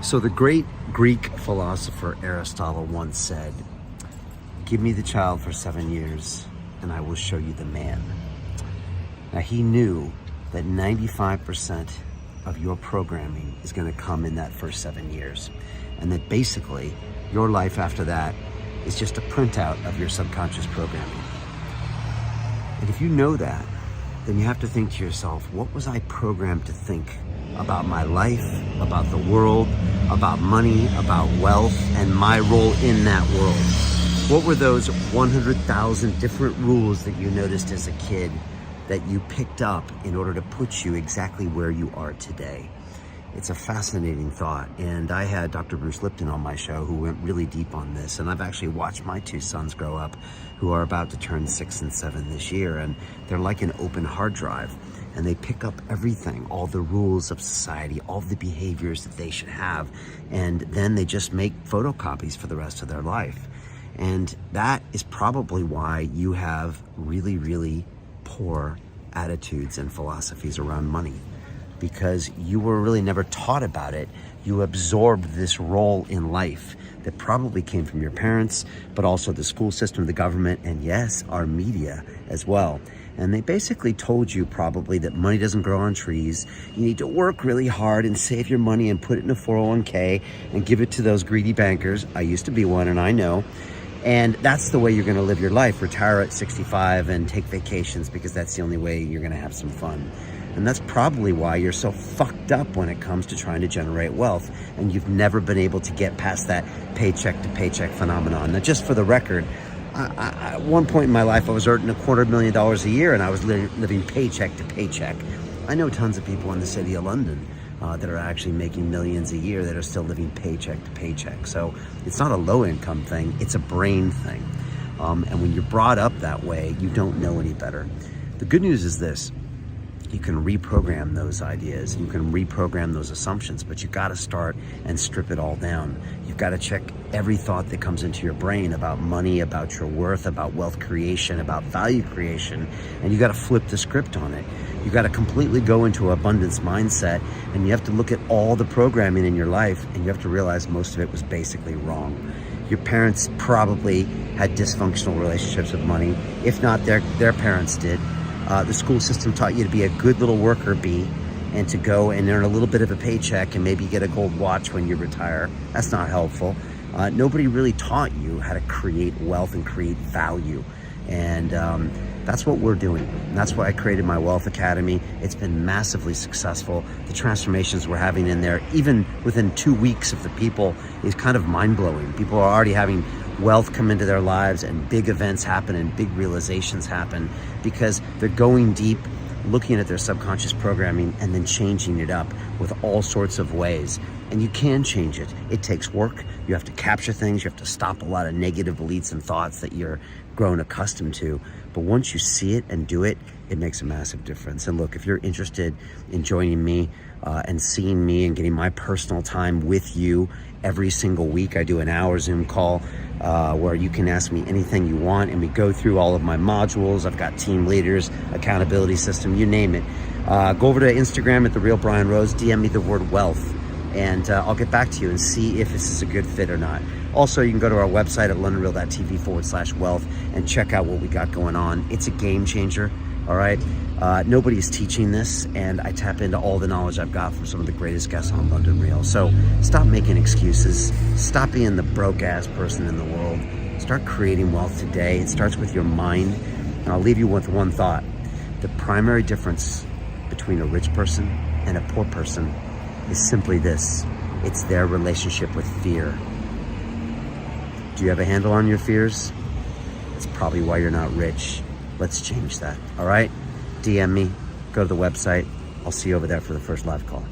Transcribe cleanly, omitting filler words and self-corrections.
So the great Greek philosopher Aristotle once said, "Give me the child for 7 years and I will show you the man." Now he knew that 95% of your programming is going to come in that first 7 years. And that basically your life after that is just a printout of your subconscious programming. And if you know that, then you have to think to yourself, what was I programmed to think about my life, about the world, about money, about wealth, and my role in that world? What were those 100,000 different rules that you noticed as a kid that you picked up in order to put you exactly where you are today? It's a fascinating thought, and I had Dr. Bruce Lipton on my show who went really deep on this, and I've actually watched my two sons grow up who are about to turn 6 and 7 this year, and they're like an open hard drive, and they pick up everything, all the rules of society, all the behaviors that they should have, and then they just make photocopies for the rest of their life. And that is probably why you have really, really poor attitudes and philosophies around money, because you were really never taught about it. You absorbed this role in life that probably came from your parents, but also the school system, the government, and yes, our media as well. And they basically told you probably that money doesn't grow on trees. You need to work really hard and save your money and put it in a 401k and give it to those greedy bankers. I used to be one, and I know. And that's the way you're going to live your life. Retire at 65 and take vacations, because that's the only way you're going to have some fun. And that's probably why you're so fucked up when it comes to trying to generate wealth, and you've never been able to get past that paycheck to paycheck phenomenon. Now, just for the record, at one point in my life, I was earning $250,000 a year, and I was living paycheck to paycheck. I know tons of people in the city of London that are actually making millions a year that are still living paycheck to paycheck. So it's not a low income thing, it's a brain thing. And when you're brought up that way, you don't know any better. The good news is this: you can reprogram those ideas, you can reprogram those assumptions, but you got to start and strip it all down. You've got to check every thought that comes into your brain about money, about your worth, about wealth creation, about value creation, and you got to flip the script on it. You got to completely go into abundance mindset, and you have to look at all the programming in your life, and you have to realize most of it was basically wrong. Your parents probably had dysfunctional relationships with money. If not, their parents did. The school system taught you to be a good little worker bee and to go and earn a little bit of a paycheck and maybe get a gold watch when you retire. That's not helpful. Nobody really taught you how to create wealth and create value. And that's what we're doing. And that's why I created my Wealth Academy. It's been massively successful. The transformations we're having in there, even within 2 weeks of the people, is kind of mind-blowing. People are already having wealth come into their lives, and big events happen and big realizations happen because they're going deep, looking at their subconscious programming and then changing it up with all sorts of ways. And you can change it. It takes work. You have to capture things. You have to stop a lot of negative beliefs and thoughts that you're grown accustomed to. But once you see it and do it, it makes a massive difference. And look, if you're interested in joining me and seeing me and getting my personal time with you every single week, I do an hour Zoom call where you can ask me anything you want, and we go through all of my modules. I've got team leaders, accountability system, you name it. Go over to Instagram at The Real Brian Rose, DM me the word wealth, and I'll get back to you and see if this is a good fit or not. Also, you can go to our website at londonreal.tv/wealth and check out what we got going on. It's a game changer, all right? Nobody's teaching this, and I tap into all the knowledge I've got from some of the greatest guests on London Real. So stop making excuses. Stop being the broke-ass person in the world. Start creating wealth today. It starts with your mind. And I'll leave you with one thought. The primary difference between a rich person and a poor person is simply this: it's their relationship with fear. Do you have a handle on your fears? It's probably why you're not rich. Let's change that, all right? DM me, go to the website. I'll see you over there for the first live call.